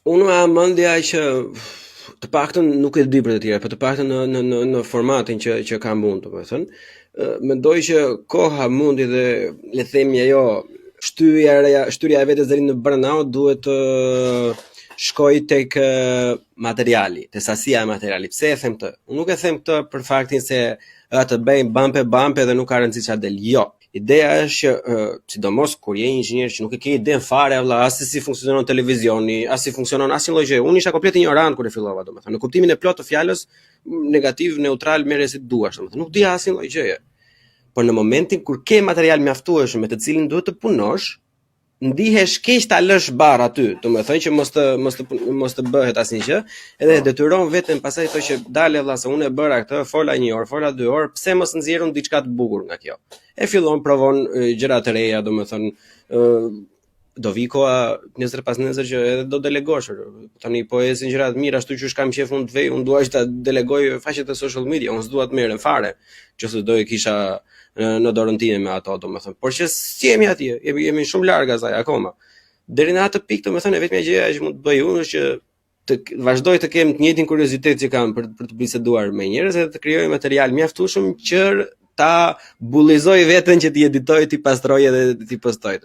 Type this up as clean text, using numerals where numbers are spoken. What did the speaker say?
Unë me mendja që të paktën nuk e di për të tjera, por të paktën në formatin që ka mund, domethënë, mendoj që koha mundi dhe le të themi ajo shtyrja e vetes deri në burnout duhet të shkoj tek materiali, te sasia e materialit. Pse e them këtë? Unë nuk e them këtë për faktin se të bëjmë bampe dhe nuk ka rëndësi çfarë del. Jo. Ideja është që sidomos kur je inxhinier që nuk e ke iden fare valla as si funksionon televizioni, as si funksionon asnjë lloj gjë. Unë isha komplet ignorant kur e fillova, domethënë, në kuptimin e plotë të fjalës, negativ, neutral, merre si duash, domethënë, nuk dija asnjë lloj gjëje. Por në momentin kur ke material mjaftueshëm me të cilin duhet të punosh, ndihesh keq ta lësh barr aty, domethënë që mos të bëhet asnjë gjë, edhe detyron veten pastaj thotë që dale valla se unë e bëra këtë, fola 1 orë, fola 2 orë, pse mos nxjerrun diçka të bukur nga kjo. E fillon provon gjëra të reja, domethënë do vi koha nesër pas nesër që edhe do delegosh. Tani po ecin gjëra të mira, ashtu që kam qef unë të vej, unë dua që ta delegoj faqet e social media, unë s'dua të merrem fare, qoftë do e kisha në dorën time me ato, domethënë. Por që si jemi atje, jemi shumë larg asaj akoma. Deri në atë pikë, domethënë, vetmja gjëja që mund të bëj unë është që të vazhdoj të kem të njëjtin kuriozitet që kam për të biseduar me njerëz dhe të krijoj material mjaftueshëm që ta bullizoj veten që t'i editoj, t'i pastroj edhe t'i postoj.